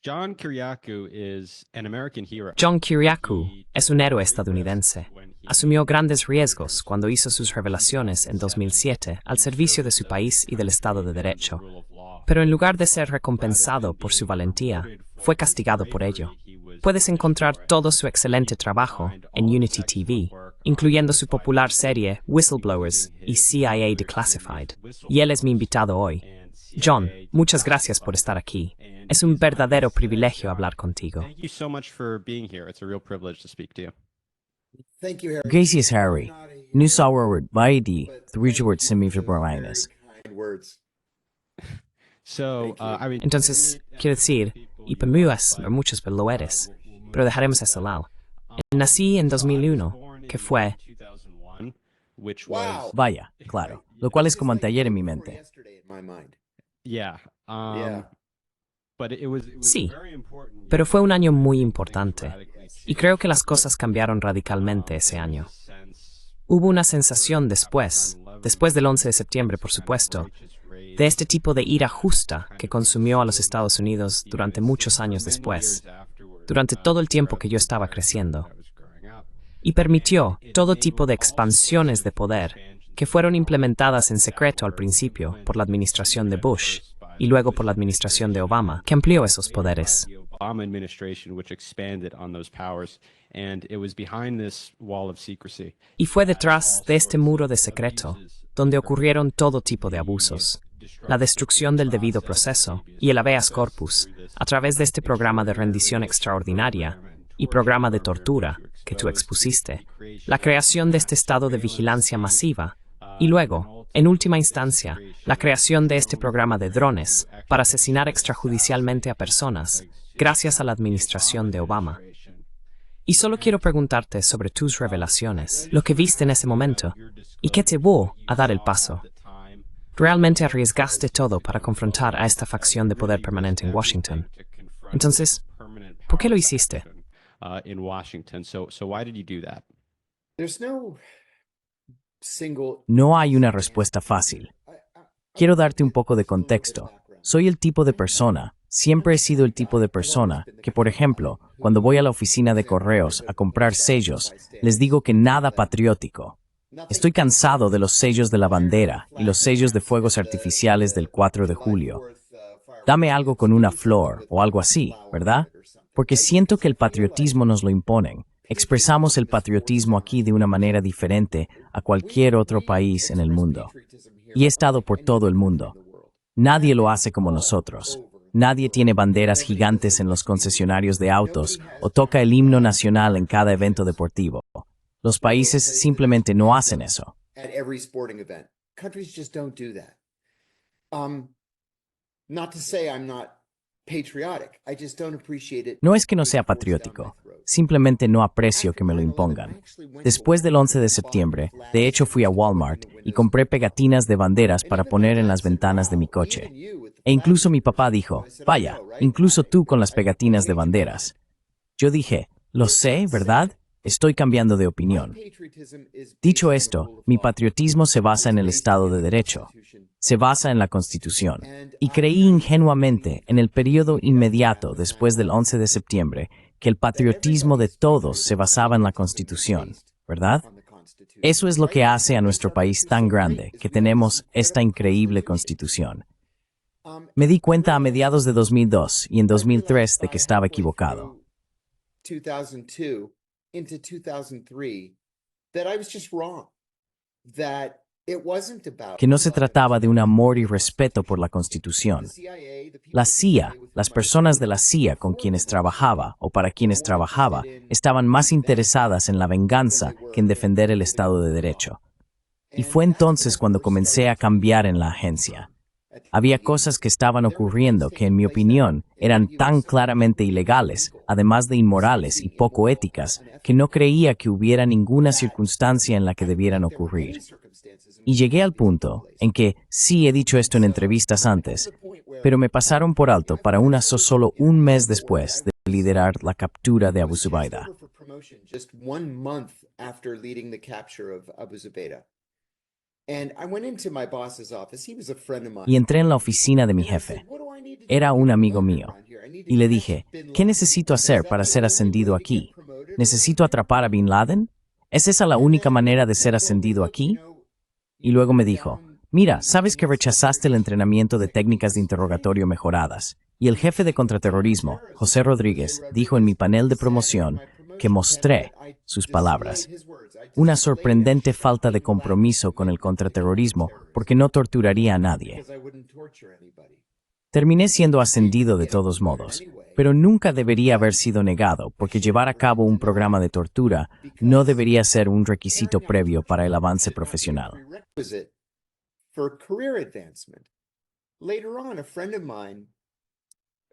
John Kiriakou es un héroe estadounidense. Asumió grandes riesgos cuando hizo sus revelaciones en 2007 al servicio de su país y del Estado de Derecho. Pero en lugar de ser recompensado por su valentía, fue castigado por ello. Puedes encontrar todo su excelente trabajo en Unity TV, incluyendo su popular serie Whistleblowers y CIA Declassified. Y él es mi invitado hoy. John, muchas gracias por estar aquí. Es un verdadero privilegio hablar contigo. Gracias, Harry. Nu sauer bij die woord semi-verbruinis. Entonces, quiero decir, y para muchos lo eres, pero dejaremos eso al lado. Nací en 2001, que fue... Vaya, claro, lo cual es como anteayer en mi mente. Sí, pero fue un año muy importante, y creo que las cosas cambiaron radicalmente ese año. Hubo una sensación después del 11 de septiembre, por supuesto, de este tipo de ira justa que consumió a los Estados Unidos durante muchos años después, durante todo el tiempo que yo estaba creciendo, y permitió todo tipo de expansiones de poder que fueron implementadas en secreto al principio por la administración de Bush y luego por la administración de Obama, que amplió esos poderes. Y fue detrás de este muro de secreto donde ocurrieron todo tipo de abusos, la destrucción del debido proceso y el habeas corpus a través de este programa de rendición extraordinaria y programa de tortura que tú expusiste, la creación de este estado de vigilancia masiva y luego, en última instancia, la creación de este programa de drones para asesinar extrajudicialmente a personas gracias a la administración de Obama. Y solo quiero preguntarte sobre tus revelaciones, lo que viste en ese momento, y qué te llevó a dar el paso. Realmente arriesgaste todo para confrontar a esta facción de poder permanente en Washington. Entonces, ¿por qué lo hiciste? No hay una respuesta fácil. Quiero darte un poco de contexto. Soy el tipo de persona, siempre he sido el tipo de persona que, por ejemplo, cuando voy a la oficina de correos a comprar sellos, les digo que nada patriótico. Estoy cansado de los sellos de la bandera y los sellos de fuegos artificiales del 4 de julio. Dame algo con una flor o algo así, ¿verdad? Porque siento que el patriotismo nos lo imponen. Expresamos el patriotismo aquí de una manera diferente a cualquier otro país en el mundo. Y he estado por todo el mundo. Nadie lo hace como nosotros. Nadie tiene banderas gigantes en los concesionarios de autos o toca el himno nacional en cada evento deportivo. Los países simplemente no hacen eso. No es que no sea patriótico, simplemente no aprecio que me lo impongan. Después del 11 de septiembre, de hecho fui a Walmart y compré pegatinas de banderas para poner en las ventanas de mi coche. E incluso mi papá dijo, vaya, incluso tú con las pegatinas de banderas. Yo dije, lo sé, ¿verdad? Estoy cambiando de opinión. Dicho esto, mi patriotismo se basa en el Estado de Derecho. Se basa en la Constitución. Y creí ingenuamente, en el periodo inmediato después del 11 de septiembre, que el patriotismo de todos se basaba en la Constitución, ¿verdad? Eso es lo que hace a nuestro país tan grande, que tenemos esta increíble Constitución. Me di cuenta a mediados de 2002 y en 2003 de que estaba equivocado. Que no se trataba de un amor y respeto por la Constitución. La CIA, las personas de la CIA con quienes trabajaba o para quienes trabajaba, estaban más interesadas en la venganza que en defender el Estado de Derecho. Y fue entonces cuando comencé a cambiar en la agencia. Había cosas que estaban ocurriendo que, en mi opinión, eran tan claramente ilegales, además de inmorales y poco éticas, que no creía que hubiera ninguna circunstancia en la que debieran ocurrir. Y llegué al punto en que, sí he dicho esto en entrevistas antes, pero me pasaron por alto para solo un mes después de liderar la captura de Abu Zubaydah. Y entré en la oficina de mi jefe. Era un amigo mío. Y le dije, ¿qué necesito hacer para ser ascendido aquí? ¿Necesito atrapar a Bin Laden? ¿Es esa la única manera de ser ascendido aquí? Y luego me dijo, mira, sabes que rechazaste el entrenamiento de técnicas de interrogatorio mejoradas. Y el jefe de contraterrorismo, José Rodríguez, dijo en mi panel de promoción que mostré, sus palabras, una sorprendente falta de compromiso con el contraterrorismo porque no torturaría a nadie. Terminé siendo ascendido de todos modos, pero nunca debería haber sido negado porque llevar a cabo un programa de tortura no debería ser un requisito previo para el avance profesional.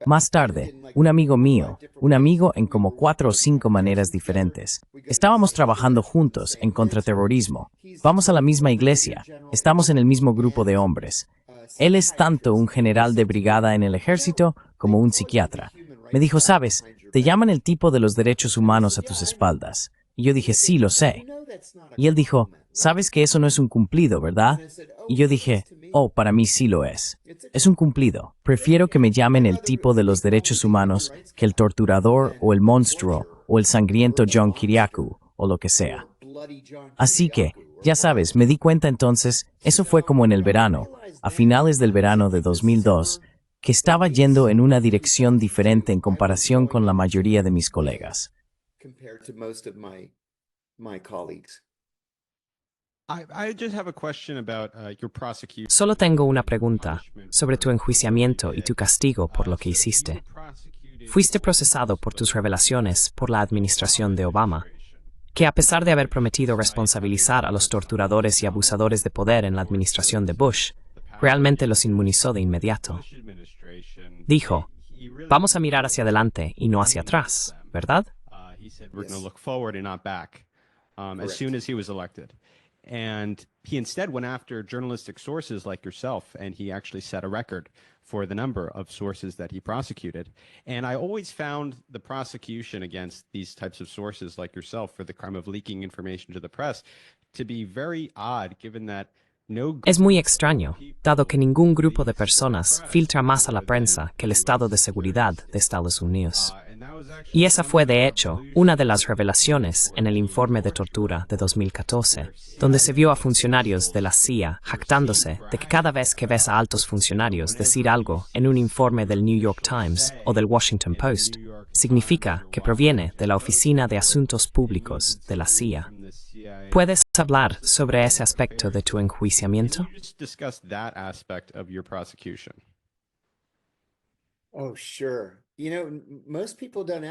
Más tarde, un amigo mío, un amigo en como 4 o 5 maneras diferentes. Estábamos trabajando juntos en contraterrorismo. Vamos a la misma iglesia. Estamos en el mismo grupo de hombres. Él es tanto un general de brigada en el ejército como un psiquiatra. Me dijo, ¿sabes? Te llaman el tipo de los derechos humanos a tus espaldas. Y yo dije, sí, lo sé. Y él dijo, sabes que eso no es un cumplido, ¿verdad? Y yo dije, oh, para mí sí lo es. Es un cumplido. Prefiero que me llamen el tipo de los derechos humanos que el torturador o el monstruo o el sangriento John Kiriakou o lo que sea. Así que, ya sabes, me di cuenta entonces, eso fue como en el verano, a finales del verano de 2002, que estaba yendo en una dirección diferente en comparación con la mayoría de mis colegas. Solo tengo una pregunta sobre tu enjuiciamiento y tu castigo por lo que hiciste. Fuiste procesado por tus revelaciones por la administración de Obama, que a pesar de haber prometido responsabilizar a los torturadores y abusadores de poder en la administración de Bush, realmente los inmunizó de inmediato. Dijo, vamos a mirar hacia adelante y no hacia atrás, ¿verdad? And he instead went after journalistic sources like yourself, and he actually set a record for the number of sources that he prosecuted. And I always found the prosecution against these types of sources like yourself for the crime of leaking information to the press to be very odd, given that es muy extraño, dado que ningún grupo de personas filtra más a la prensa que el Estado de Seguridad de Estados Unidos. Y esa fue, de hecho, una de las revelaciones en el informe de tortura de 2014, donde se vio a funcionarios de la CIA jactándose de que cada vez que ves a altos funcionarios decir algo en un informe del New York Times o del Washington Post, significa que proviene de la Oficina de Asuntos Públicos de la CIA. ¿Puedes hablar sobre ese aspecto de tu enjuiciamiento?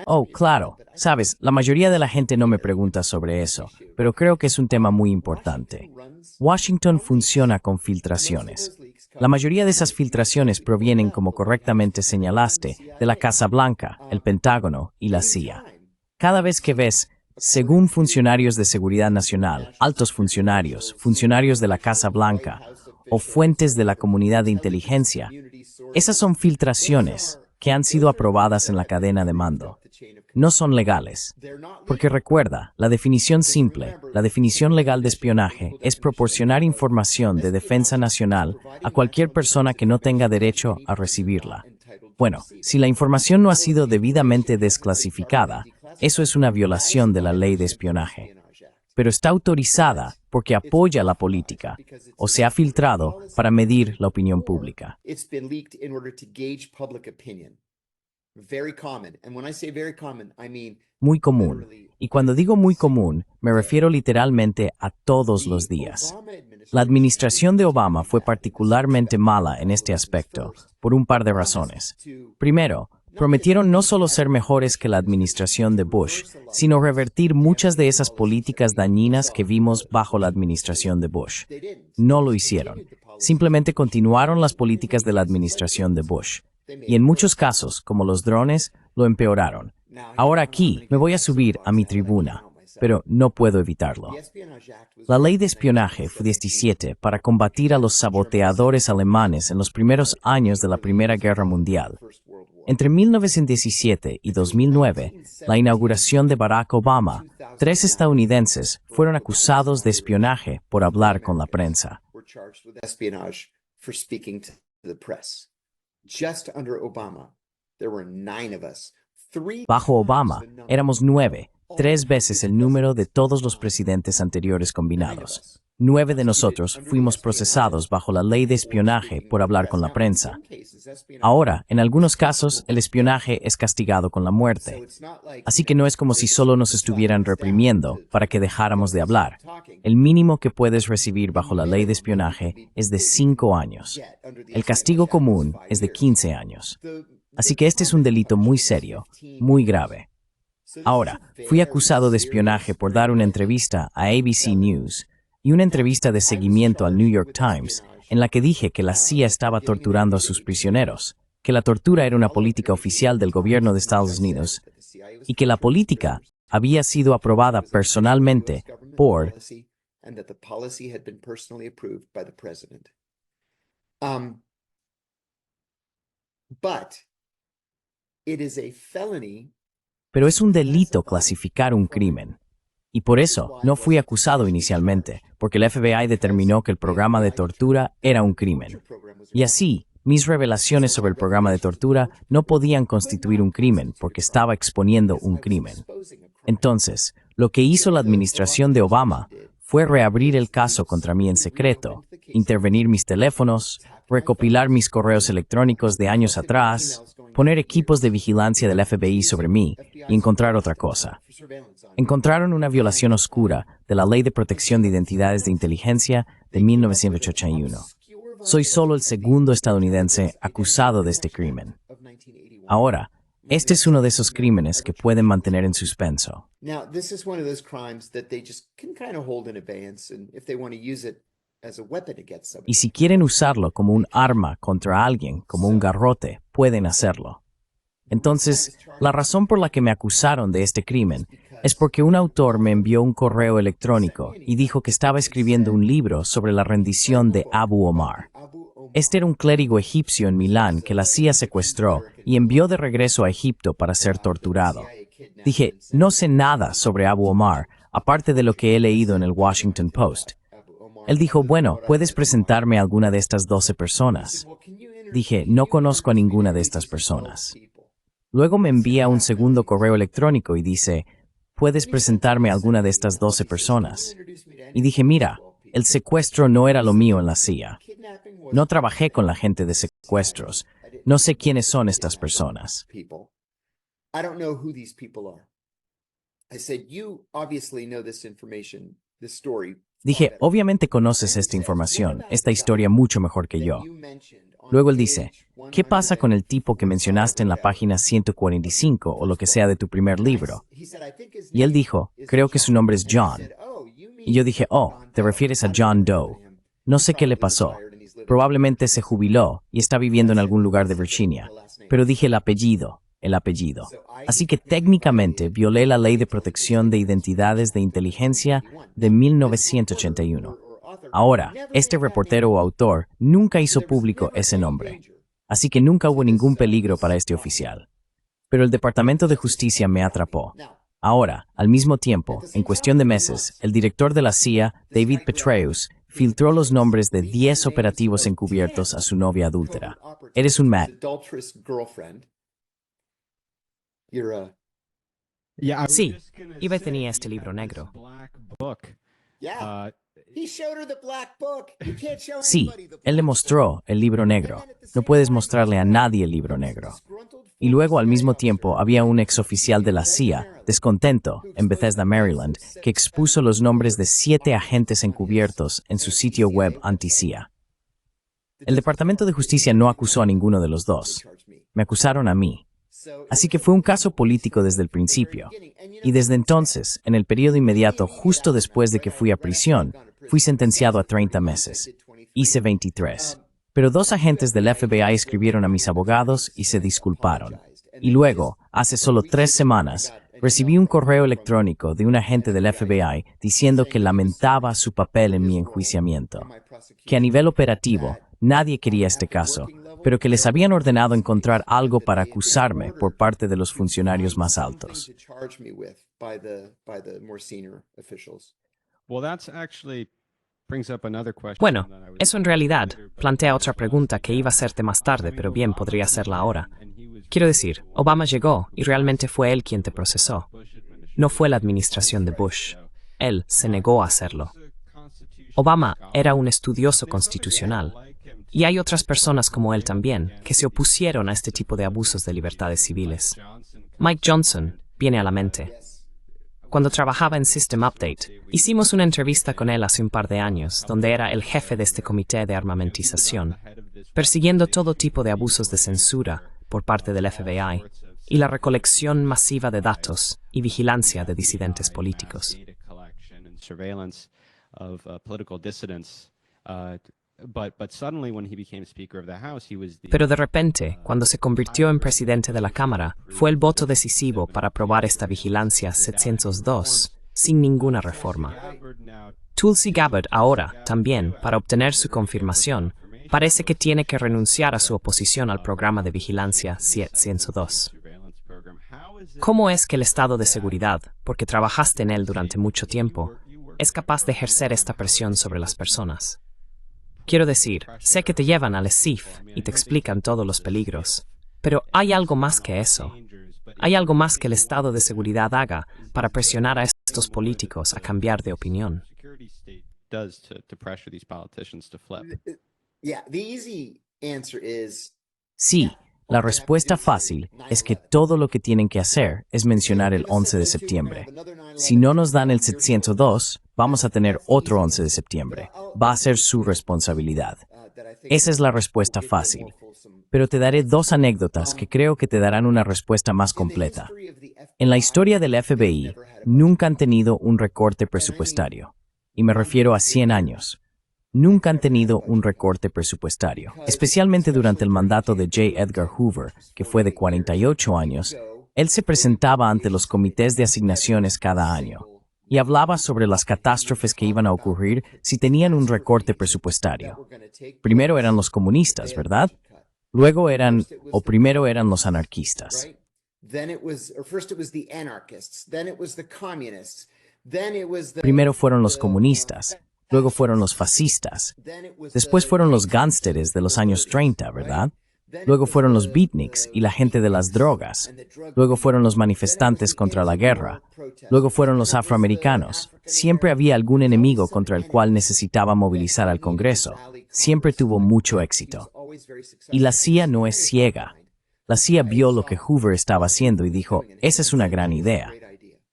Oh, claro. Sabes, la mayoría de la gente no me pregunta sobre eso, pero creo que es un tema muy importante. Washington funciona con filtraciones. La mayoría de esas filtraciones provienen, como correctamente señalaste, de la Casa Blanca, el Pentágono y la CIA. Cada vez que ves, según funcionarios de seguridad nacional, altos funcionarios, funcionarios de la Casa Blanca o fuentes de la comunidad de inteligencia, esas son filtraciones que han sido aprobadas en la cadena de mando. No son legales. Porque recuerda, la definición simple, la definición legal de espionaje, es proporcionar información de defensa nacional a cualquier persona que no tenga derecho a recibirla. Bueno, si la información no ha sido debidamente desclasificada, eso es una violación de la ley de espionaje. Pero está autorizada porque apoya la política o se ha filtrado para medir la opinión pública. Muy común. Y cuando digo muy común, me refiero literalmente a todos los días. La administración de Obama fue particularmente mala en este aspecto, por un par de razones. Primero, prometieron no solo ser mejores que la administración de Bush, sino revertir muchas de esas políticas dañinas que vimos bajo la administración de Bush. No lo hicieron. Simplemente continuaron las políticas de la administración de Bush. Y en muchos casos, como los drones, lo empeoraron. Ahora aquí me voy a subir a mi tribuna, pero no puedo evitarlo. La ley de espionaje fue 17 para combatir a los saboteadores alemanes en los primeros años de la Primera Guerra Mundial. Entre 1917 y 2009, la inauguración de Barack Obama, 3 estadounidenses fueron acusados de espionaje por hablar con la prensa. espionage for speaking to the press. Just under Obama, there were 9 of us. Bajo Obama, éramos 9, 3 veces el número de todos los presidentes anteriores combinados. 9 de nosotros fuimos procesados bajo la ley de espionaje por hablar con la prensa. Ahora, en algunos casos, el espionaje es castigado con la muerte. Así que no es como si solo nos estuvieran reprimiendo para que dejáramos de hablar. El mínimo que puedes recibir bajo la ley de espionaje es de 5 años. El castigo común es de 15 años. Así que este es un delito muy serio, muy grave. Ahora, fui acusado de espionaje por dar una entrevista a ABC News y una entrevista de seguimiento al New York Times en la que dije que la CIA estaba torturando a sus prisioneros, que la tortura era una política oficial del gobierno de Estados Unidos y que la política había sido aprobada personalmente por Pero es un delito clasificar un crimen. Y por eso no fui acusado inicialmente, porque el FBI determinó que el programa de tortura era un crimen. Y así, mis revelaciones sobre el programa de tortura no podían constituir un crimen porque estaba exponiendo un crimen. Entonces, lo que hizo la administración de Obama fue reabrir el caso contra mí en secreto, intervenir mis teléfonos, recopilar mis correos electrónicos de años atrás, poner equipos de vigilancia del FBI sobre mí y encontrar otra cosa. Encontraron una violación oscura de la Ley de Protección de Identidades de Inteligencia de 1981. Soy solo el segundo estadounidense acusado de este crimen. Ahora, este es uno de esos crímenes que pueden mantener en suspenso. Y si quieren usarlo como un arma contra alguien, como un garrote, pueden hacerlo. Entonces, la razón por la que me acusaron de este crimen es porque un autor me envió un correo electrónico y dijo que estaba escribiendo un libro sobre la rendición de Abu Omar. Este era un clérigo egipcio en Milán que la CIA secuestró y envió de regreso a Egipto para ser torturado. Dije, no sé nada sobre Abu Omar, aparte de lo que he leído en el Washington Post. Él dijo, bueno, ¿puedes presentarme a alguna de estas 12 personas? Dije, no conozco a ninguna de estas personas. Luego me envía un segundo correo electrónico y dice, ¿puedes presentarme a alguna de estas 12 personas? Y dije, mira, el secuestro no era lo mío en la CIA. No trabajé con la gente de secuestros. No sé quiénes son estas personas. Dije, obviamente conoces esta información, esta historia mucho mejor que yo. Luego él dice, ¿qué pasa con el tipo que mencionaste en la página 145 o lo que sea de tu primer libro? Y él dijo, creo que su nombre es John. Y yo dije, oh, te refieres a John Doe. No sé qué le pasó. Probablemente se jubiló y está viviendo en algún lugar de Virginia. Pero dije el apellido. Así que técnicamente violé la Ley de Protección de Identidades de Inteligencia de 1981. Ahora, este reportero o autor nunca hizo público ese nombre. Así que nunca hubo ningún peligro para este oficial. Pero el Departamento de Justicia me atrapó. Ahora, al mismo tiempo, en cuestión de meses, el director de la CIA, David Petraeus, filtró los nombres de 10 operativos encubiertos a su novia adúltera. Eres un Matt. Sí, Iba tenía este libro negro. Sí, él le mostró el libro negro. No puedes mostrarle a nadie el libro negro. Y luego, al mismo tiempo, había un exoficial de la CIA, descontento, en Bethesda, Maryland, que expuso los nombres de 7 agentes encubiertos en su sitio web anti-CIA. El Departamento de Justicia no acusó a ninguno de los dos. Me acusaron a mí. Así que fue un caso político desde el principio. Y desde entonces, en el periodo inmediato justo después de que fui a prisión, fui sentenciado a 30 meses. Hice 23. Pero 2 agentes del FBI escribieron a mis abogados y se disculparon. Y luego, hace solo 3 semanas, recibí un correo electrónico de un agente del FBI diciendo que lamentaba su papel en mi enjuiciamiento. Que a nivel operativo, nadie quería este caso, pero que les habían ordenado encontrar algo para acusarme por parte de los funcionarios más altos. Bueno, eso en realidad plantea otra pregunta que iba a hacerte más tarde, pero bien podría hacerla ahora. Quiero decir, Obama llegó y realmente fue él quien te procesó. No fue la administración de Bush. Él se negó a hacerlo. Obama era un estudioso constitucional. Y hay otras personas como él también, que se opusieron a este tipo de abusos de libertades civiles. Mike Johnson viene a la mente. Cuando trabajaba en System Update, hicimos una entrevista con él hace un par de años, donde era el jefe de este comité de armamentización, persiguiendo todo tipo de abusos de censura por parte del FBI y la recolección masiva de datos y vigilancia de disidentes políticos. Pero de repente, cuando se convirtió en presidente de la Cámara, fue el voto decisivo para aprobar esta vigilancia 702 sin ninguna reforma. Tulsi Gabbard ahora, también, para obtener su confirmación, parece que tiene que renunciar a su oposición al programa de vigilancia 702. ¿Cómo es que el estado de seguridad, porque trabajaste en él durante mucho tiempo, es capaz de ejercer esta presión sobre las personas? Quiero decir, sé que te llevan al SIF y te explican todos los peligros, pero hay algo más que eso. Hay algo más que el estado de seguridad haga para presionar a estos políticos a cambiar de opinión. Sí, la respuesta fácil es que todo lo que tienen que hacer es mencionar el 11 de septiembre. Si no nos dan el 702, vamos a tener otro 11 de septiembre. Va a ser su responsabilidad. Esa es la respuesta fácil. Pero te daré dos anécdotas que creo que te darán una respuesta más completa. En la historia del FBI, nunca han tenido un recorte presupuestario. Y me refiero a 100 años. Nunca han tenido un recorte presupuestario, especialmente durante el mandato de J. Edgar Hoover, que fue de 48 años. Él se presentaba ante los comités de asignaciones cada año y hablaba sobre las catástrofes que iban a ocurrir si tenían un recorte presupuestario. Primero eran los comunistas, ¿verdad? Luego primero eran los anarquistas. Primero fueron los comunistas. Luego fueron los fascistas. Después fueron los gánsteres de los años 30, ¿verdad? Luego fueron los beatniks y la gente de las drogas. Luego fueron los manifestantes contra la guerra. Luego fueron los afroamericanos. Siempre había algún enemigo contra el cual necesitaba movilizar al Congreso. Siempre tuvo mucho éxito. Y la CIA no es ciega. La CIA vio lo que Hoover estaba haciendo y dijo, esa es una gran idea.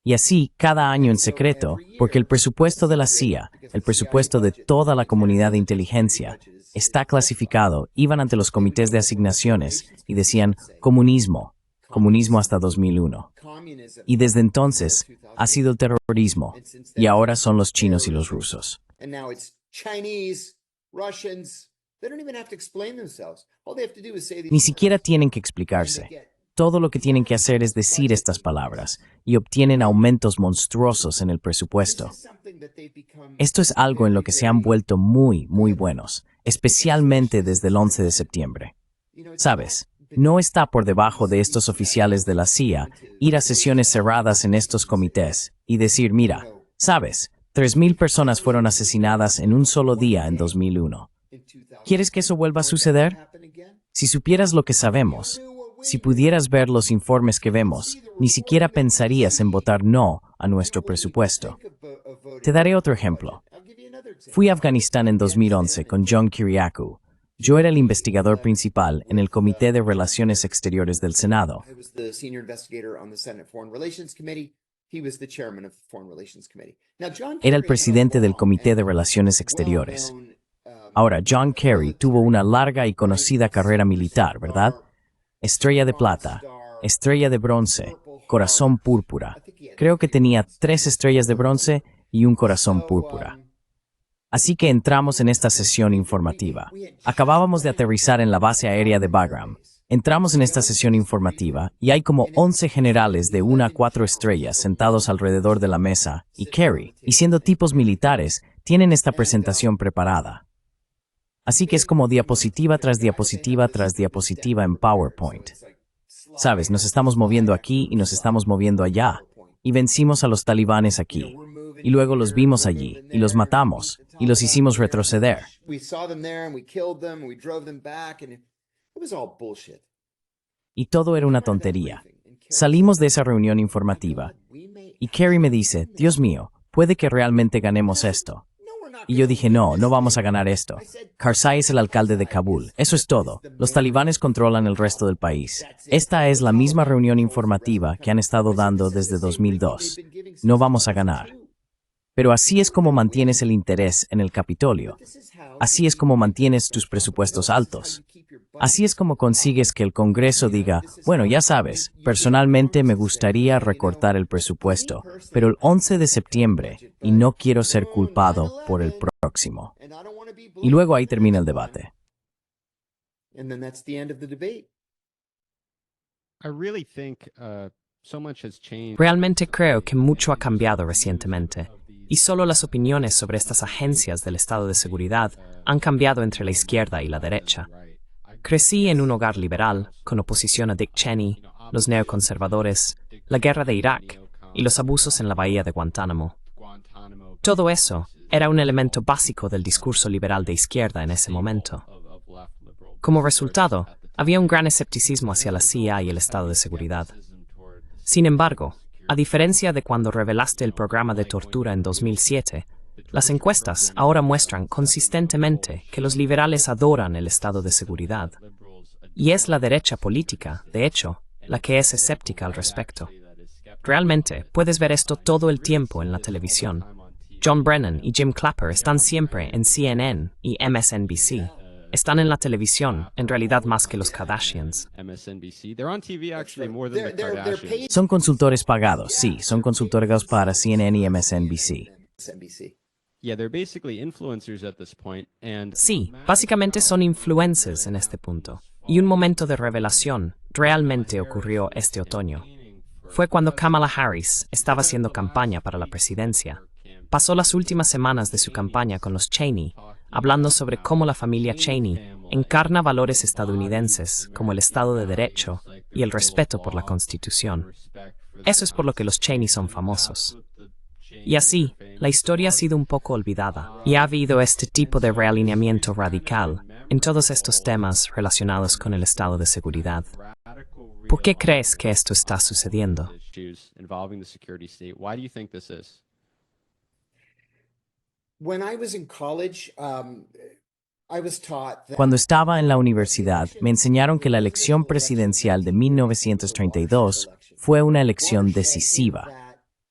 Y así, cada año en secreto, porque el presupuesto de la CIA, el presupuesto de toda la comunidad de inteligencia, está clasificado, iban ante los comités de asignaciones y decían, comunismo, comunismo hasta 2001. Y desde entonces, ha sido el terrorismo, y ahora son los chinos y los rusos. Ni siquiera tienen que explicarse. Todo lo que tienen que hacer es decir estas palabras y obtienen aumentos monstruosos en el presupuesto. Esto es algo en lo que se han vuelto muy, muy buenos, especialmente desde el 11 de septiembre. ¿Sabes? No está por debajo de estos oficiales de la CIA ir a sesiones cerradas en estos comités y decir, mira, ¿sabes? 3,000 personas fueron asesinadas en un solo día en 2001. ¿Quieres que eso vuelva a suceder? Si supieras lo que sabemos, si pudieras ver los informes que vemos, ni siquiera pensarías en votar no a nuestro presupuesto. Te daré otro ejemplo. Fui a Afganistán en 2011 con John Kiriakou. Yo era el investigador principal en el Comité de Relaciones Exteriores del Senado. Era el presidente del Comité de Relaciones Exteriores. Ahora, John Kerry tuvo una larga y conocida carrera militar, ¿verdad? Estrella de plata, estrella de bronce, corazón púrpura. Creo que tenía 3 estrellas de bronce y un corazón púrpura. Así que entramos en esta sesión informativa. Acabábamos de aterrizar en la base aérea de Bagram. Entramos en esta sesión informativa y hay como 11 generales de 1 a 4 estrellas sentados alrededor de la mesa y Kerry, y siendo tipos militares, tienen esta presentación preparada. Así que es como diapositiva tras diapositiva tras diapositiva en PowerPoint. Sabes, nos estamos moviendo aquí y nos estamos moviendo allá. Y vencimos a los talibanes aquí. y luego los vimos allí, y los matamos, y los hicimos retroceder. Y todo era una tontería. Salimos de esa reunión informativa, y Kerry me dice, Dios mío, puede que realmente ganemos esto. Y yo dije, no vamos a ganar esto. Karzai es el alcalde de Kabul. Eso es todo. Los talibanes controlan el resto del país. Esta es la misma reunión informativa que han estado dando desde 2002. No vamos a ganar. Pero así es como mantienes el interés en el Capitolio. Así es como mantienes tus presupuestos altos. Así es como consigues que el Congreso diga, bueno, ya sabes, personalmente me gustaría recortar el presupuesto, pero el 11 de septiembre, y no quiero ser culpado por el próximo. Y luego ahí termina el debate. Realmente creo que mucho ha cambiado recientemente, y solo las opiniones sobre estas agencias del Estado de Seguridad han cambiado entre la izquierda y la derecha. Crecí en un hogar liberal, con oposición a Dick Cheney, los neoconservadores, la guerra de Irak y los abusos en la bahía de Guantánamo. Todo eso era un elemento básico del discurso liberal de izquierda en ese momento. Como resultado, había un gran escepticismo hacia la CIA y el Estado de Seguridad. Sin embargo, a diferencia de cuando revelaste el programa de tortura en 2007, las encuestas ahora muestran consistentemente que los liberales adoran el Estado de Seguridad. Y es la derecha política, de hecho, la que es escéptica al respecto. Realmente, puedes ver esto todo el tiempo en la televisión. John Brennan y Jim Clapper están siempre en CNN y MSNBC. Están en la televisión, en realidad más que los Kardashians. Son consultores pagados, sí, son consultores para CNN y MSNBC. Sí, básicamente son influencers en este punto. Y un momento de revelación realmente ocurrió este otoño. Fue cuando Kamala Harris estaba haciendo campaña para la presidencia. Pasó las últimas semanas de su campaña con los Cheney, hablando sobre cómo la familia Cheney encarna valores estadounidenses como el Estado de Derecho y el respeto por la Constitución. Eso es por lo que los Cheney son famosos. Y así, la historia ha sido un poco olvidada, y ha habido este tipo de realineamiento radical en todos estos temas relacionados con el estado de seguridad. ¿Por qué crees que esto está sucediendo? Cuando estaba en la universidad, me enseñaron que la elección presidencial de 1932 fue una elección decisiva.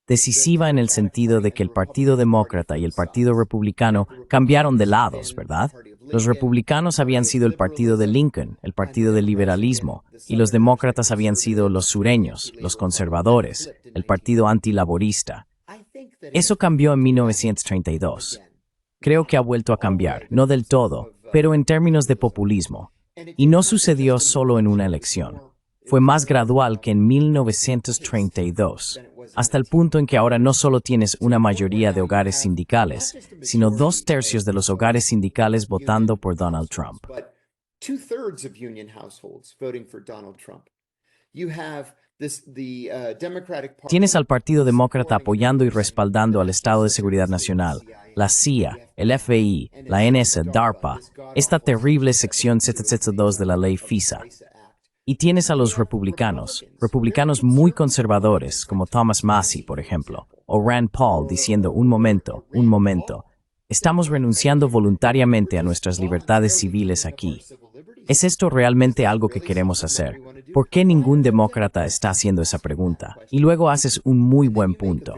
Decisiva en el sentido de que el Partido Demócrata y el Partido Republicano cambiaron de lados, ¿verdad? Los republicanos habían sido el partido de Lincoln, el partido del liberalismo, y los demócratas habían sido los sureños, los conservadores, el partido antilaborista. Eso cambió en 1932. Creo que ha vuelto a cambiar, no del todo, pero en términos de populismo. Y no sucedió solo en una elección. Fue más gradual que en 1932, hasta el punto en que ahora no solo tienes una mayoría de hogares sindicales, sino 2/3 de los hogares sindicales votando por Donald Trump. Tienes al Partido Demócrata apoyando y respaldando al Estado de Seguridad Nacional, la CIA, el FBI, la NSA, DARPA, esta terrible sección 772 de la ley FISA. Y tienes a los republicanos muy conservadores, como Thomas Massie, por ejemplo, o Rand Paul diciendo, un momento, estamos renunciando voluntariamente a nuestras libertades civiles aquí. ¿Es esto realmente algo que queremos hacer? ¿Por qué ningún demócrata está haciendo esa pregunta? Y luego haces un muy buen punto.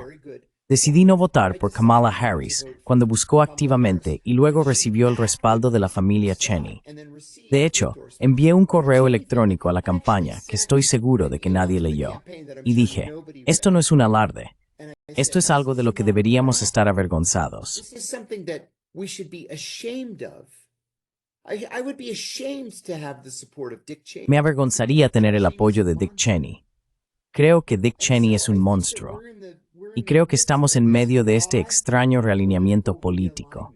Decidí no votar por Kamala Harris cuando buscó activamente y luego recibió el respaldo de la familia Cheney. De hecho, envié un correo electrónico a la campaña que estoy seguro de que nadie leyó. Y dije, esto no es un alarde. Esto es algo de lo que deberíamos estar avergonzados. Me avergonzaría tener el apoyo de Dick Cheney. Creo que Dick Cheney es un monstruo. Y creo que estamos en medio de este extraño realineamiento político.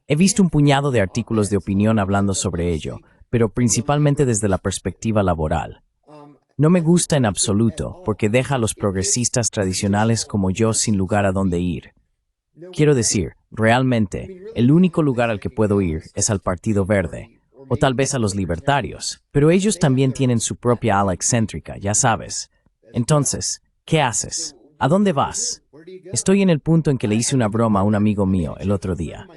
He visto un puñado de artículos de opinión hablando sobre ello, pero principalmente desde la perspectiva laboral. No me gusta en absoluto porque deja a los progresistas tradicionales como yo sin lugar a dónde ir. Quiero decir, realmente, el único lugar al que puedo ir es al Partido Verde, o tal vez a los libertarios, pero ellos también tienen su propia ala excéntrica, ya sabes. Entonces, ¿qué haces? ¿A dónde vas? Estoy en el punto en que le hice una broma a un amigo mío el otro día.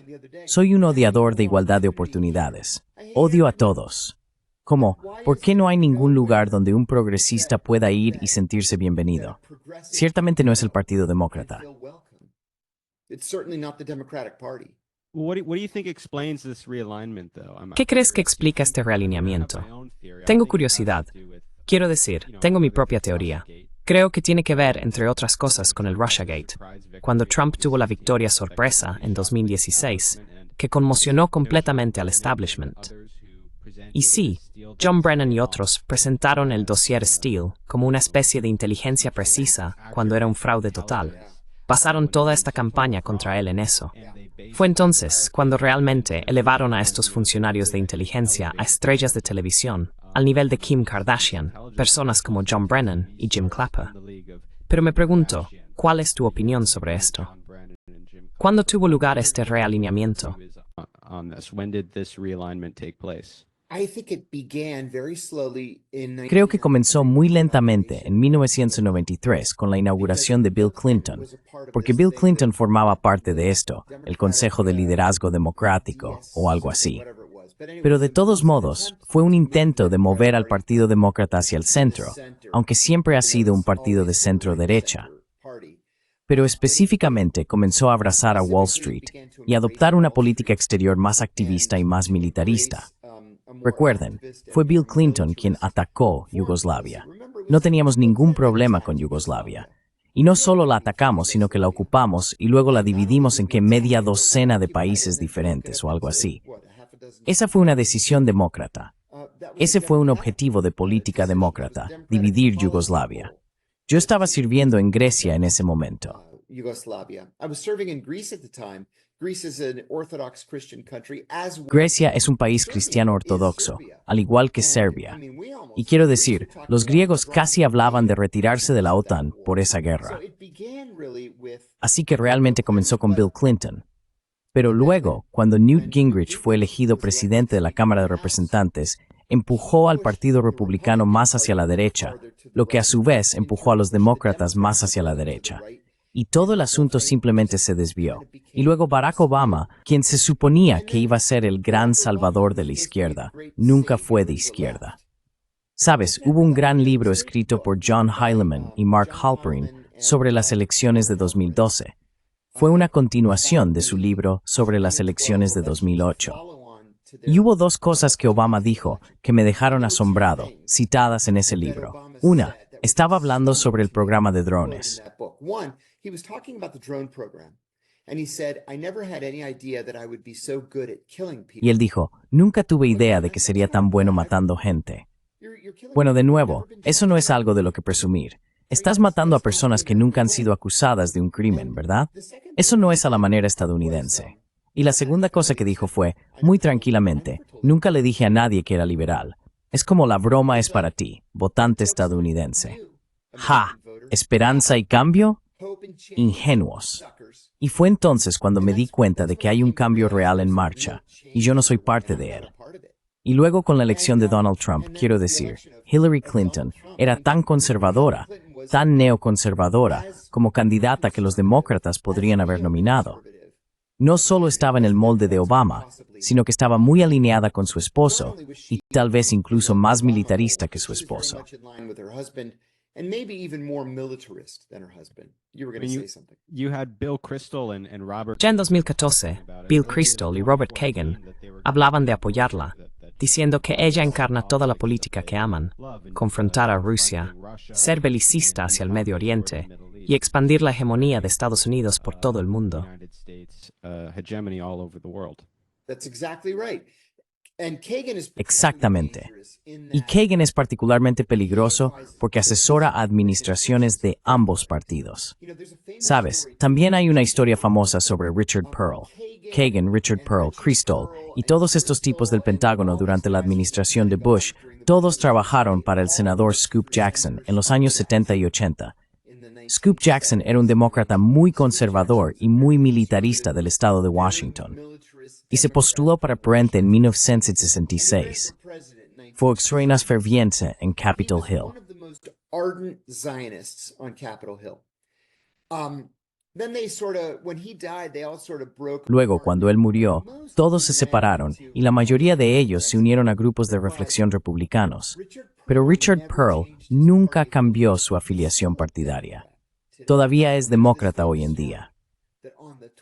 Soy un odiador de igualdad de oportunidades. Odio a todos. Como, ¿por qué no hay ningún lugar donde un progresista pueda ir y sentirse bienvenido? Ciertamente no es el Partido Demócrata. ¿Qué crees que explica este realineamiento? Tengo curiosidad. Quiero decir, tengo mi propia teoría. Creo que tiene que ver, entre otras cosas, con el Russiagate, cuando Trump tuvo la victoria sorpresa en 2016, que conmocionó completamente al establishment. Y sí, John Brennan y otros presentaron el dossier Steele como una especie de inteligencia precisa cuando era un fraude total. Basaron toda esta campaña contra él en eso. Fue entonces cuando realmente elevaron a estos funcionarios de inteligencia a estrellas de televisión, al nivel de Kim Kardashian, personas como John Brennan y Jim Clapper. Pero me pregunto, ¿cuál es tu opinión sobre esto? ¿Cuándo tuvo lugar este realineamiento? Creo que comenzó muy lentamente en 1993 con la inauguración de Bill Clinton, porque Bill Clinton formaba parte de esto, el Consejo de Liderazgo Democrático o algo así. Pero de todos modos, fue un intento de mover al Partido Demócrata hacia el centro, aunque siempre ha sido un partido de centro-derecha. Pero específicamente comenzó a abrazar a Wall Street y adoptar una política exterior más activista y más militarista. Recuerden, fue Bill Clinton quien atacó Yugoslavia. No teníamos ningún problema con Yugoslavia. Y no solo la atacamos, sino que la ocupamos y luego la dividimos en media docena de países diferentes o algo así. Esa fue una decisión demócrata. Ese fue un objetivo de política demócrata, dividir Yugoslavia. Yo estaba sirviendo en Grecia en ese momento. Grecia es un país cristiano ortodoxo, al igual que Serbia. Y quiero decir, los griegos casi hablaban de retirarse de la OTAN por esa guerra. Así que realmente comenzó con Bill Clinton. Pero luego, cuando Newt Gingrich fue elegido presidente de la Cámara de Representantes, empujó al Partido Republicano más hacia la derecha, lo que a su vez empujó a los demócratas más hacia la derecha. Y todo el asunto simplemente se desvió. Y luego Barack Obama, quien se suponía que iba a ser el gran salvador de la izquierda, nunca fue de izquierda. Sabes, hubo un gran libro escrito por John Heilemann y Mark Halperin sobre las elecciones de 2012. Fue una continuación de su libro sobre las elecciones de 2008. Y hubo dos cosas que Obama dijo que me dejaron asombrado, citadas en ese libro. Una, estaba hablando sobre el programa de drones. Y él dijo, nunca tuve idea de que sería tan bueno matando gente. Bueno, de nuevo, eso no es algo de lo que presumir. Estás matando a personas que nunca han sido acusadas de un crimen, ¿verdad? Eso no es a la manera estadounidense. Y la segunda cosa que dijo fue, muy tranquilamente, nunca le dije a nadie que era liberal. Es como la broma es para ti, votante estadounidense. ¡Ja! ¿Esperanza y cambio? Ingenuos. Y fue entonces cuando me di cuenta de que hay un cambio real en marcha, y yo no soy parte de él. Y luego con la elección de Donald Trump, quiero decir, Hillary Clinton era tan conservadora, tan neoconservadora, como candidata que los demócratas podrían haber nominado. No solo estaba en el molde de Obama, sino que estaba muy alineada con su esposo, y tal vez incluso más militarista que su esposo. Ya en 2014, Bill Kristol y Robert Kagan hablaban de apoyarla, diciendo que ella encarna toda la política que aman, confrontar a Rusia, ser belicista hacia el Medio Oriente y expandir la hegemonía de Estados Unidos por todo el mundo. Exactamente. Y Kagan es particularmente peligroso porque asesora a administraciones de ambos partidos. Sabes, también hay una historia famosa sobre Richard Pearl. Kagan, Richard Pearl, Kristol y todos estos tipos del Pentágono durante la administración de Bush, todos trabajaron para el senador Scoop Jackson en los años 70 y 80. Scoop Jackson era un demócrata muy conservador y muy militarista del estado de Washington, y se postuló para presidente en 1966. Fue extrañas ferviente en Capitol Hill. Luego, cuando él murió, todos se separaron y la mayoría de ellos se unieron a grupos de reflexión republicanos. Pero Richard Pearl nunca cambió su afiliación partidaria. Todavía es demócrata hoy en día.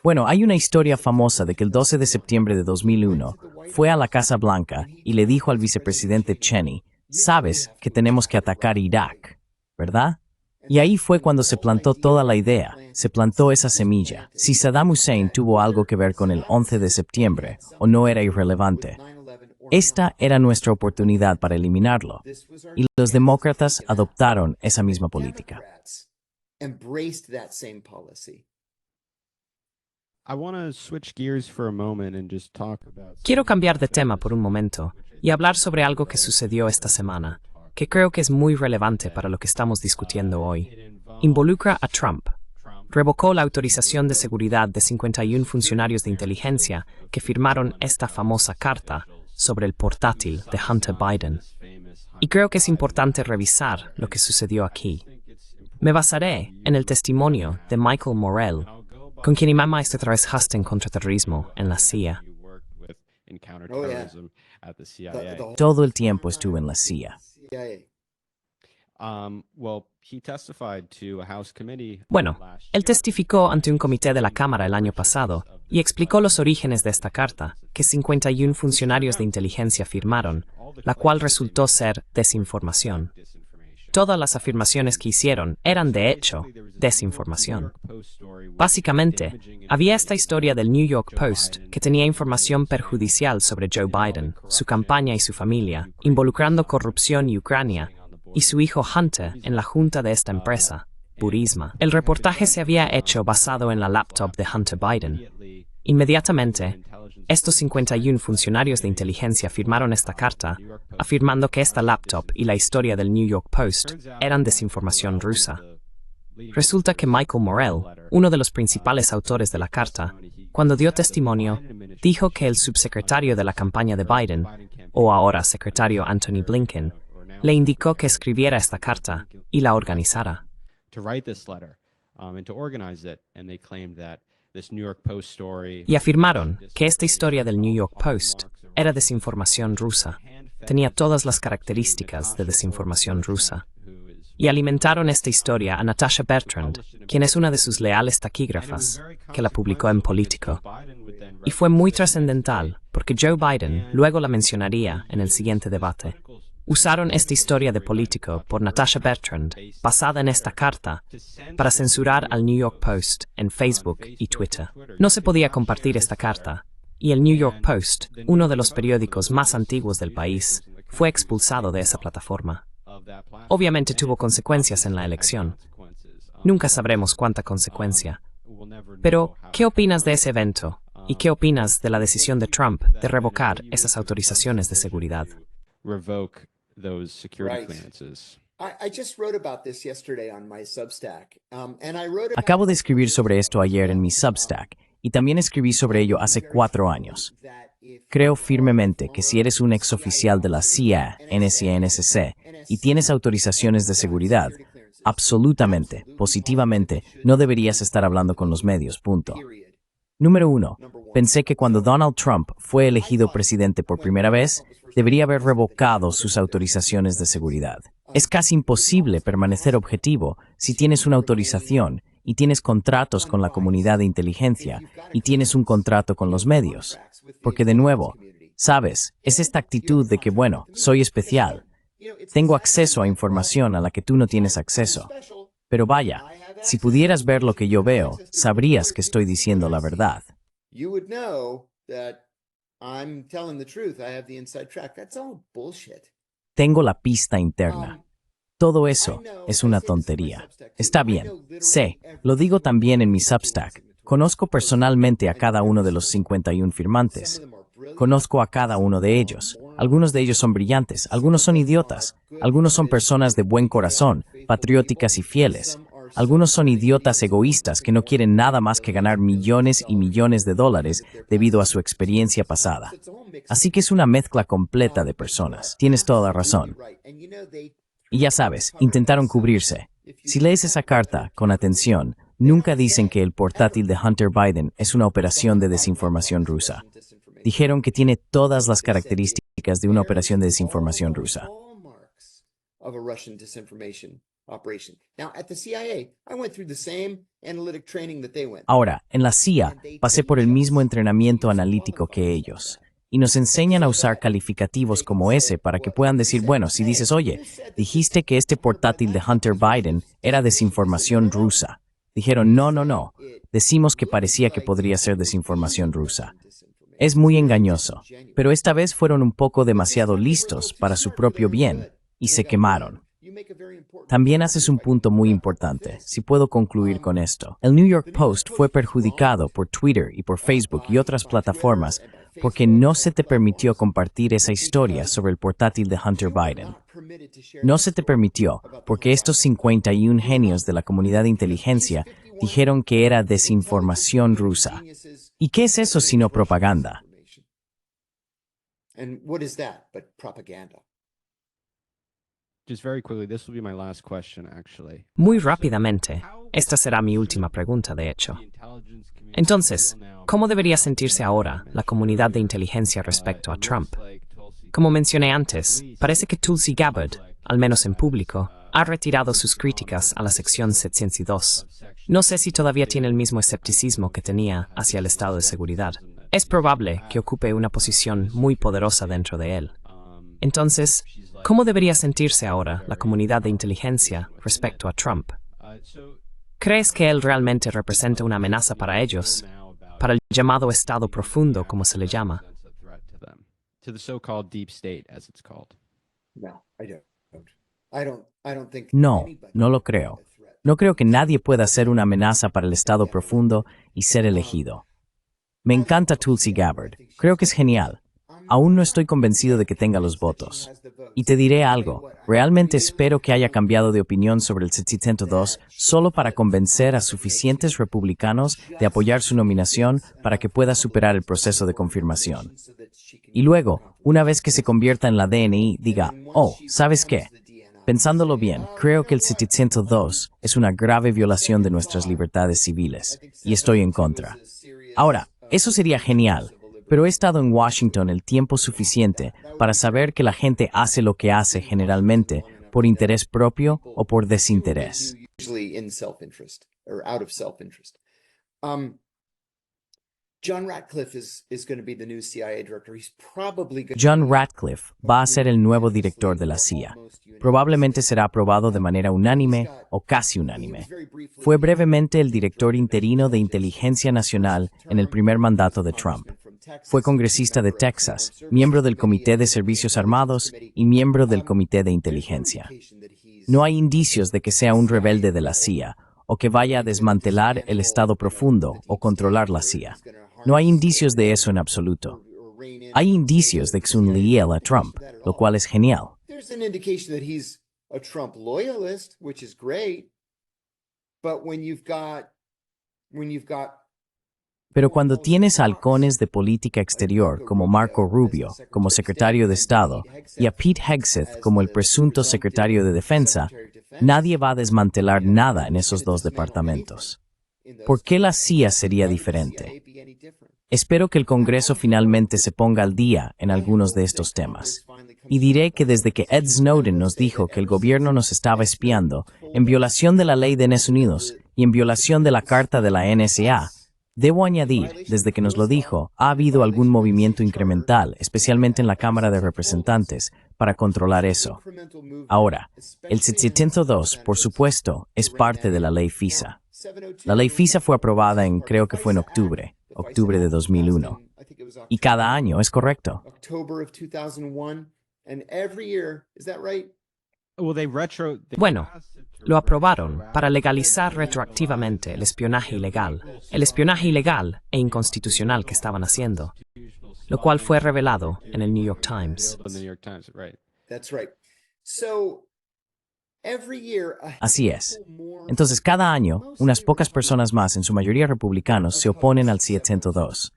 Bueno, hay una historia famosa de que el 12 de septiembre de 2001 fue a la Casa Blanca y le dijo al vicepresidente Cheney, «Sabes que tenemos que atacar Irak, ¿verdad?» Y ahí fue cuando se plantó toda la idea, se plantó esa semilla. Si Saddam Hussein tuvo algo que ver con el 11 de septiembre o no era irrelevante. Esta era nuestra oportunidad para eliminarlo. Y los demócratas adoptaron esa misma política. Quiero cambiar de tema por un momento y hablar sobre algo que sucedió esta semana, que creo que es muy relevante para lo que estamos discutiendo hoy. Involucra a Trump. Revocó la autorización de seguridad de 51 funcionarios de inteligencia que firmaron esta famosa carta sobre el portátil de Hunter Biden. Y creo que es importante revisar lo que sucedió aquí. Me basaré en el testimonio de Michael Morell, con quien Imam trabajaste en contraterrorismo en la CIA. Todo el tiempo estuve en la CIA. Bueno, él testificó ante un comité de la Cámara el año pasado y explicó los orígenes de esta carta, que 51 funcionarios de inteligencia firmaron, la cual resultó ser desinformación. Todas las afirmaciones que hicieron eran, de hecho, desinformación. Básicamente, había esta historia del New York Post que tenía información perjudicial sobre Joe Biden, su campaña y su familia, involucrando corrupción y Ucrania, y su hijo Hunter en la junta de esta empresa, Burisma. El reportaje se había hecho basado en la laptop de Hunter Biden. Inmediatamente, estos 51 funcionarios de inteligencia firmaron esta carta, afirmando que esta laptop y la historia del New York Post eran desinformación rusa. Resulta que Michael Morell, uno de los principales autores de la carta, cuando dio testimonio, dijo que el subsecretario de la campaña de Biden, o ahora secretario Anthony Blinken, le indicó que escribiera esta carta y la organizara. Y afirmaron que esta historia del New York Post era desinformación rusa. Tenía todas las características de desinformación rusa. Y alimentaron esta historia a Natasha Bertrand, quien es una de sus leales taquígrafas, que la publicó en Politico. Y fue muy trascendental, porque Joe Biden luego la mencionaría en el siguiente debate. Usaron esta historia de Politico por Natasha Bertrand, basada en esta carta, para censurar al New York Post en Facebook y Twitter. No se podía compartir esta carta, y el New York Post, uno de los periódicos más antiguos del país, fue expulsado de esa plataforma. Obviamente tuvo consecuencias en la elección. Nunca sabremos cuánta consecuencia. Pero, ¿qué opinas de ese evento? ¿Y qué opinas de la decisión de Trump de revocar esas autorizaciones de seguridad? Acabo de escribir sobre esto ayer en mi Substack y también escribí sobre ello hace 4 años. Creo firmemente que si eres un exoficial de la CIA, NSA, NSC y tienes autorizaciones de seguridad, absolutamente, positivamente, no deberías estar hablando con los medios, punto. Número 1. Pensé que cuando Donald Trump fue elegido presidente por primera vez, debería haber revocado sus autorizaciones de seguridad. Es casi imposible permanecer objetivo si tienes una autorización y tienes contratos con la comunidad de inteligencia y tienes un contrato con los medios. Porque de nuevo, sabes, es esta actitud de que, bueno, soy especial. Tengo acceso a información a la que tú no tienes acceso. Pero vaya, si pudieras ver lo que yo veo, sabrías que estoy diciendo la verdad. Tengo la pista interna. Todo eso es una tontería. Está bien, sé, lo digo también en mi Substack. Conozco personalmente a cada uno de los 51 firmantes. Conozco a cada uno de ellos. Algunos de ellos son brillantes, algunos son idiotas, algunos son personas de buen corazón, patrióticas y fieles, Algunos son idiotas egoístas que no quieren nada más que ganar millones y millones de dólares debido a su experiencia pasada. Así que es una mezcla completa de personas. Tienes toda la razón. Y ya sabes, intentaron cubrirse. Si lees esa carta con atención, nunca dicen que el portátil de Hunter Biden es una operación de desinformación rusa. Dijeron que tiene todas las características de una operación de desinformación rusa. Ahora, en la CIA, pasé por el mismo entrenamiento analítico que ellos. Y nos enseñan a usar calificativos como ese para que puedan decir, bueno, si dices, oye, dijiste que este portátil de Hunter Biden era desinformación rusa. Dijeron, no. Decimos que parecía que podría ser desinformación rusa. Es muy engañoso, pero esta vez fueron un poco demasiado listos para su propio bien y se quemaron. También haces un punto muy importante, si puedo concluir con esto. El New York Post fue perjudicado por Twitter y por Facebook y otras plataformas porque no se te permitió compartir esa historia sobre el portátil de Hunter Biden. No se te permitió porque estos 51 genios de la comunidad de inteligencia dijeron que era desinformación rusa. ¿Y qué es eso sino propaganda? Muy rápidamente, esta será mi última pregunta, de hecho. Entonces, ¿cómo debería sentirse ahora la comunidad de inteligencia respecto a Trump? Como mencioné antes, parece que Tulsi Gabbard, al menos en público, ha retirado sus críticas a la sección 702. No sé si todavía tiene el mismo escepticismo que tenía hacia el estado de seguridad. Es probable que ocupe una posición muy poderosa dentro de él. Entonces, ¿cómo debería sentirse ahora la comunidad de inteligencia respecto a Trump? ¿Crees que él realmente representa una amenaza para ellos, para el llamado Estado profundo, como se le llama? No, no lo creo. No creo que nadie pueda ser una amenaza para el Estado profundo y ser elegido. Me encanta Tulsi Gabbard. Creo que es genial. Aún no estoy convencido de que tenga los votos. Y te diré algo, realmente espero que haya cambiado de opinión sobre el 702 solo para convencer a suficientes republicanos de apoyar su nominación para que pueda superar el proceso de confirmación. Y luego, una vez que se convierta en la DNI, diga, oh, ¿sabes qué? Pensándolo bien, creo que el 702 es una grave violación de nuestras libertades civiles, y estoy en contra. Ahora, eso sería genial. Pero he estado en Washington el tiempo suficiente para saber que la gente hace lo que hace generalmente por interés propio o por desinterés. John Ratcliffe va a ser el nuevo director de la CIA. Probablemente será aprobado de manera unánime o casi unánime. Fue brevemente el director interino de Inteligencia Nacional en el primer mandato de Trump. Fue congresista de Texas, miembro del Comité de Servicios Armados y miembro del Comité de Inteligencia. No hay indicios de que sea un rebelde de la CIA o que vaya a desmantelar el Estado profundo o controlar la CIA. No hay indicios de eso en absoluto. Hay indicios de que es un leal a Trump, lo cual es genial. Pero cuando tienes halcones de política exterior como Marco Rubio como secretario de Estado y a Pete Hegseth como el presunto secretario de Defensa, nadie va a desmantelar nada en esos dos departamentos. ¿Por qué la CIA sería diferente? Espero que el Congreso finalmente se ponga al día en algunos de estos temas. Y diré que desde que Ed Snowden nos dijo que el gobierno nos estaba espiando, en violación de la ley de Estados Unidos y en violación de la Carta de la NSA, debo añadir, desde que nos lo dijo, ha habido algún movimiento incremental, especialmente en la Cámara de Representantes, para controlar eso. Ahora, el 702, por supuesto, es parte de la ley FISA. La ley FISA fue aprobada creo que fue en octubre de 2001. Y cada año, ¿es correcto? Bueno, lo aprobaron para legalizar retroactivamente el espionaje ilegal e inconstitucional que estaban haciendo, lo cual fue revelado en el New York Times. Así es. Entonces, cada año, unas pocas personas más, en su mayoría republicanos, se oponen al 102.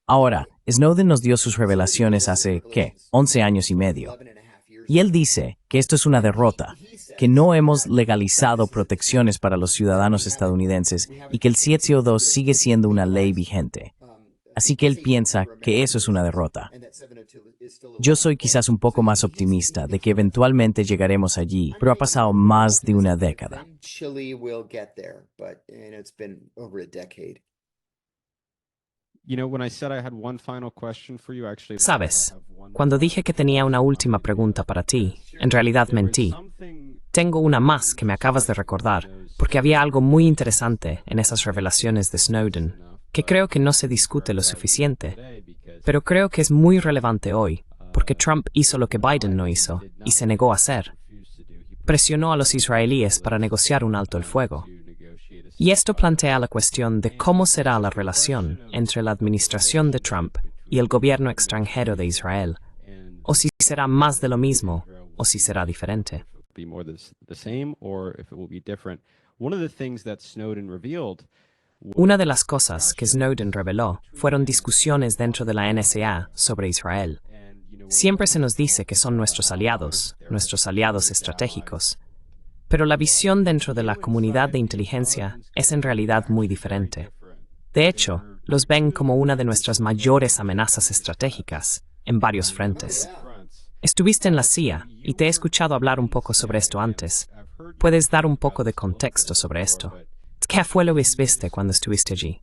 Ahora, Snowden nos dio sus revelaciones hace, ¿qué?, 11 años y medio. Y él dice que esto es una derrota, que no hemos legalizado protecciones para los ciudadanos estadounidenses y que el 702 sigue siendo una ley vigente. Así que él piensa que eso es una derrota. Yo soy quizás un poco más optimista de que eventualmente llegaremos allí, pero ha pasado más de una década. Sabes, cuando dije que tenía una última pregunta para ti, en realidad mentí. Tengo una más que me acabas de recordar, porque había algo muy interesante en esas revelaciones de Snowden, que creo que no se discute lo suficiente, pero creo que es muy relevante hoy, porque Trump hizo lo que Biden no hizo y se negó a hacer. Presionó a los israelíes para negociar un alto el fuego. Y esto plantea la cuestión de cómo será la relación entre la administración de Trump y el gobierno extranjero de Israel, o si será más de lo mismo, o si será diferente. Una de las cosas que Snowden reveló fueron discusiones dentro de la NSA sobre Israel. Siempre se nos dice que son nuestros aliados estratégicos, pero la visión dentro de la comunidad de inteligencia es en realidad muy diferente. De hecho, los ven como una de nuestras mayores amenazas estratégicas en varios frentes. Estuviste en la CIA y te he escuchado hablar un poco sobre esto antes. ¿Puedes dar un poco de contexto sobre esto? ¿Qué fue lo que viste cuando estuviste allí?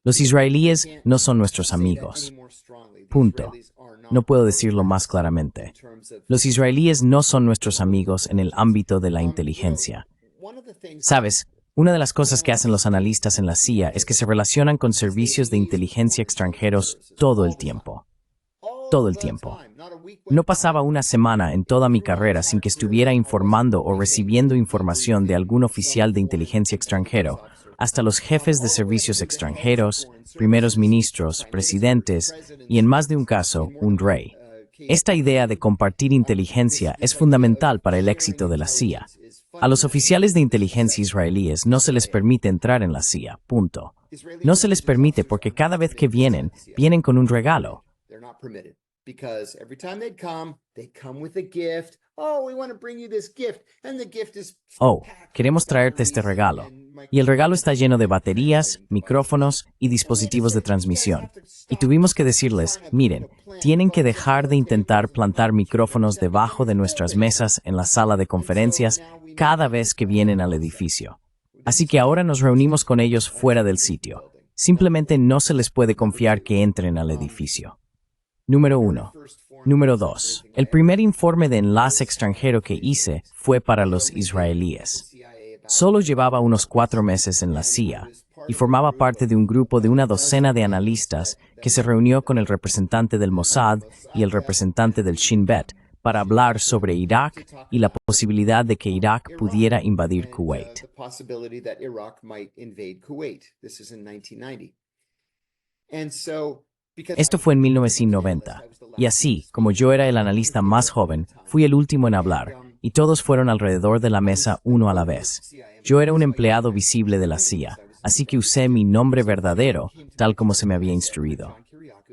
Los israelíes no son nuestros amigos. Punto. No puedo decirlo más claramente. Los israelíes no son nuestros amigos en el ámbito de la inteligencia. ¿Sabes? Una de las cosas que hacen los analistas en la CIA es que se relacionan con servicios de inteligencia extranjeros todo el tiempo. Todo el tiempo. No pasaba una semana en toda mi carrera sin que estuviera informando o recibiendo información de algún oficial de inteligencia extranjero, hasta los jefes de servicios extranjeros, primeros ministros, presidentes y, en más de un caso, un rey. Esta idea de compartir inteligencia es fundamental para el éxito de la CIA. A los oficiales de inteligencia israelíes no se les permite entrar en la CIA, punto. No se les permite porque cada vez que vienen con un regalo. Oh, queremos traerte este regalo. Y el regalo está lleno de baterías, micrófonos y dispositivos de transmisión. Y tuvimos que decirles, miren, tienen que dejar de intentar plantar micrófonos debajo de nuestras mesas en la sala de conferencias cada vez que vienen al edificio. Así que ahora nos reunimos con ellos fuera del sitio. Simplemente no se les puede confiar que entren al edificio. Número 1. Número 2. El primer informe de enlace extranjero que hice fue para los israelíes. Solo llevaba unos 4 meses en la CIA y formaba parte de un grupo de una docena de analistas que se reunió con el representante del Mossad y el representante del Shin Bet para hablar sobre Irak y la posibilidad de que Irak pudiera invadir Kuwait. Esto fue en 1990, y así, como yo era el analista más joven, fui el último en hablar, y todos fueron alrededor de la mesa uno a la vez. Yo era un empleado visible de la CIA, así que usé mi nombre verdadero, tal como se me había instruido.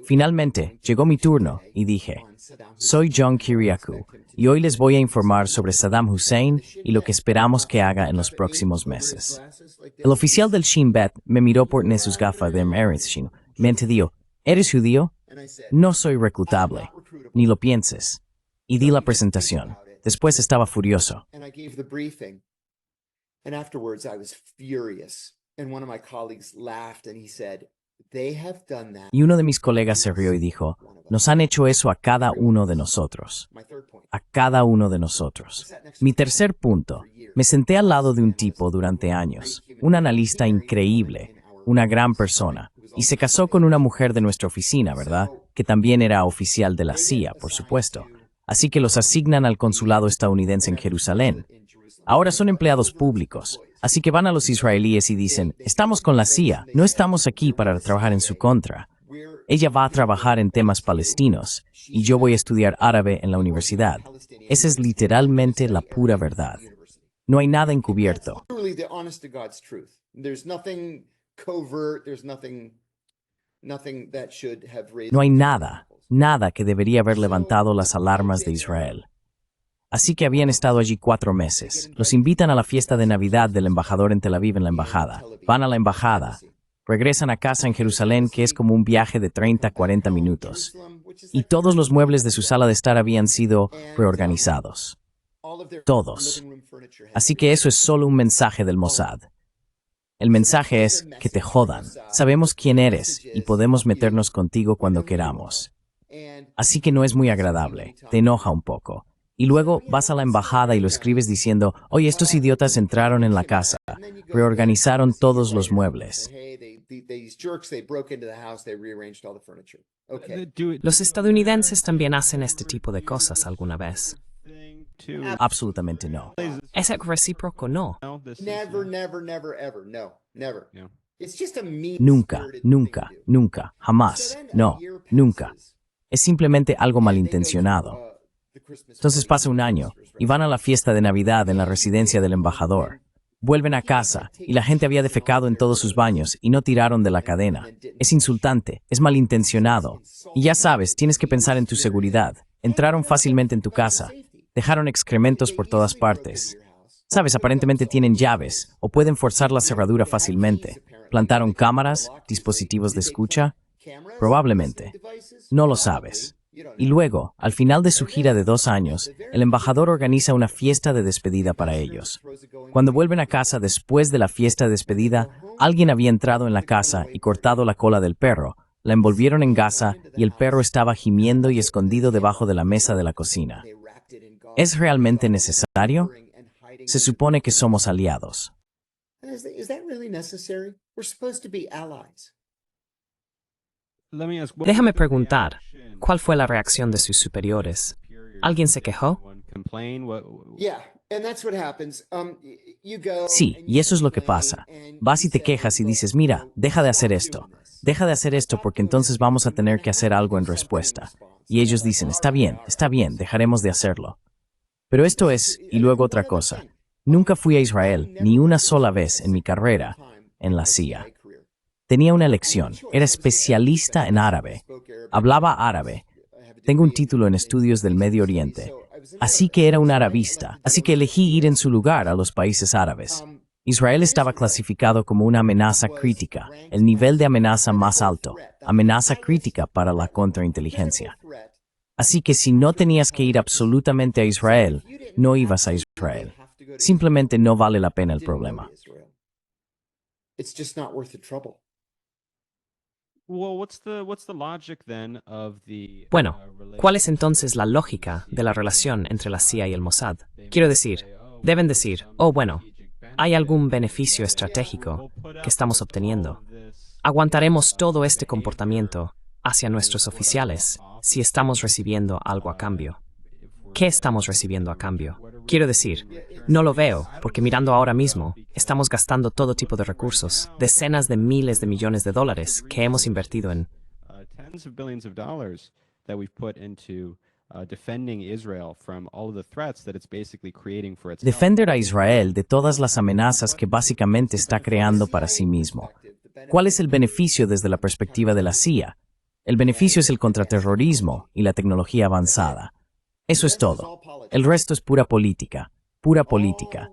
Finalmente, llegó mi turno, y dije, soy John Kiriakou, y hoy les voy a informar sobre Saddam Hussein y lo que esperamos que haga en los próximos meses. El oficial del Shin Bet me miró por sus gafas de Meretz, me entendió. ¿Eres judío? No soy reclutable, ni lo pienses. Y di la presentación. Después estaba furioso. Y uno de mis colegas se rió y dijo, nos han hecho eso a cada uno de nosotros. A cada uno de nosotros. Mi tercer punto. Me senté al lado de un tipo durante años, un analista increíble, una gran persona. Y se casó con una mujer de nuestra oficina, ¿verdad? Que también era oficial de la CIA, por supuesto. Así que los asignan al consulado estadounidense en Jerusalén. Ahora son empleados públicos, Así que van a los israelíes y dicen, estamos con la CIA, no estamos aquí para trabajar en su contra. Ella va a trabajar en temas palestinos y yo voy a estudiar árabe en la universidad. Esa es literalmente la pura verdad. No hay nada encubierto. No hay nada que debería haber levantado las alarmas de Israel. Así que habían estado allí 4 meses. Los invitan a la fiesta de Navidad del embajador en Tel Aviv en la embajada. Van a la embajada. Regresan a casa en Jerusalén, que es como un viaje de 30-40 minutos. Y todos los muebles de su sala de estar habían sido reorganizados. Todos. Así que eso es solo un mensaje del Mossad. El mensaje es que te jodan. Sabemos quién eres y podemos meternos contigo cuando queramos. Así que no es muy agradable. Te enoja un poco. Y luego vas a la embajada y lo escribes diciendo, oye, estos idiotas entraron en la casa, reorganizaron todos los muebles. ¿Los estadounidenses también hacen este tipo de cosas alguna vez? Absolutamente no. ¿Es recíproco? No. Nunca, jamás, no, nunca. Es simplemente algo malintencionado. Entonces pasa un año y van a la fiesta de Navidad en la residencia del embajador. Vuelven a casa y la gente había defecado en todos sus baños y no tiraron de la cadena. Es insultante, es malintencionado. Y ya sabes, tienes que pensar en tu seguridad. Entraron fácilmente en tu casa. Dejaron excrementos por todas partes. Sabes, aparentemente tienen llaves o pueden forzar la cerradura fácilmente. ¿Plantaron cámaras, dispositivos de escucha? Probablemente. No lo sabes. Y luego, al final de su gira de 2 años, el embajador organiza una fiesta de despedida para ellos. Cuando vuelven a casa después de la fiesta de despedida, alguien había entrado en la casa y cortado la cola del perro, la envolvieron en gasa y el perro estaba gimiendo y escondido debajo de la mesa de la cocina. ¿Es realmente necesario? Se supone que somos aliados. Déjame preguntar, ¿cuál fue la reacción de sus superiores? ¿Alguien se quejó? Sí, y eso es lo que pasa. Vas y te quejas y dices, mira, deja de hacer esto. Deja de hacer esto porque entonces vamos a tener que hacer algo en respuesta. Y ellos dicen, está bien, dejaremos de hacerlo. Pero esto es, y luego otra cosa. Nunca fui a Israel, ni una sola vez en mi carrera, en la CIA. Tenía una elección, era especialista en árabe. Hablaba árabe. Tengo un título en estudios del Medio Oriente. Así que era un arabista, así que elegí ir en su lugar a los países árabes. Israel estaba clasificado como una amenaza crítica, el nivel de amenaza más alto, amenaza crítica para la contrainteligencia. Así que si no tenías que ir absolutamente a Israel, no ibas a Israel. Simplemente no vale la pena el problema. Bueno, ¿cuál es entonces la lógica de la relación entre la CIA y el Mossad? Quiero decir, deben decir, oh bueno, ¿hay algún beneficio estratégico que estamos obteniendo? ¿Aguantaremos todo este comportamiento hacia nuestros oficiales si estamos recibiendo algo a cambio? ¿Qué estamos recibiendo a cambio? Quiero decir, no lo veo, porque mirando ahora mismo, estamos gastando todo tipo de recursos, decenas de miles de millones de dólares que hemos invertido en defender a Israel de todas las amenazas que básicamente está creando para sí mismo. ¿Cuál es el beneficio desde la perspectiva de la CIA? El beneficio es el contraterrorismo y la tecnología avanzada. Eso es todo. El resto es pura política,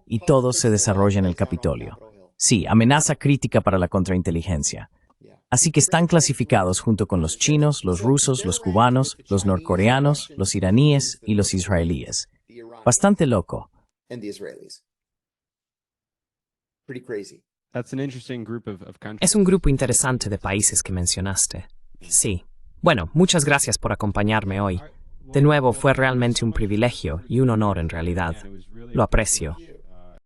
y todo se desarrolla en el Capitolio. Sí, amenaza crítica para la contrainteligencia. Así que están clasificados junto con los chinos, los rusos, los cubanos, los norcoreanos, los iraníes y los israelíes. Bastante loco. Es un grupo interesante de países que mencionaste. Sí. Bueno, muchas gracias por acompañarme hoy. De nuevo, fue realmente un privilegio y un honor en realidad. Lo aprecio.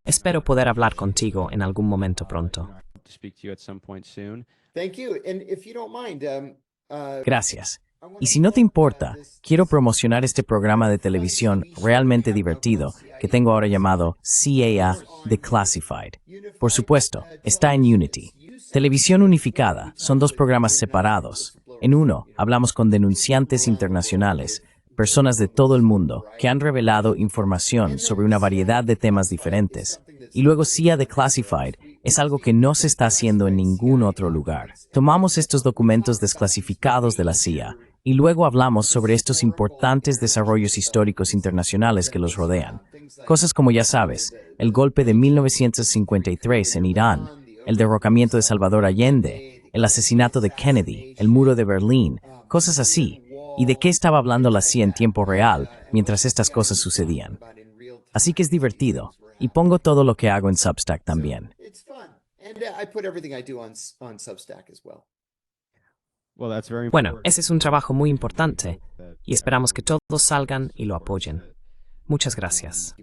Espero poder hablar contigo en algún momento pronto. Gracias. Y si no te importa, quiero promocionar este programa de televisión realmente divertido que tengo ahora llamado CAA Declassified. Por supuesto, está en Unity. Televisión Unificada son dos programas separados. En uno, hablamos con denunciantes internacionales, personas de todo el mundo que han revelado información sobre una variedad de temas diferentes. Y luego CIA Declassified es algo que no se está haciendo en ningún otro lugar. Tomamos estos documentos desclasificados de la CIA y luego hablamos sobre estos importantes desarrollos históricos internacionales que los rodean. Cosas como, ya sabes, el golpe de 1953 en Irán, el derrocamiento de Salvador Allende, el asesinato de Kennedy, el muro de Berlín, cosas así, y de qué estaba hablando la CIA en tiempo real mientras estas cosas sucedían. Así que es divertido, y pongo todo lo que hago en Substack también. Bueno, ese es un trabajo muy importante y esperamos que todos salgan y lo apoyen. Muchas gracias.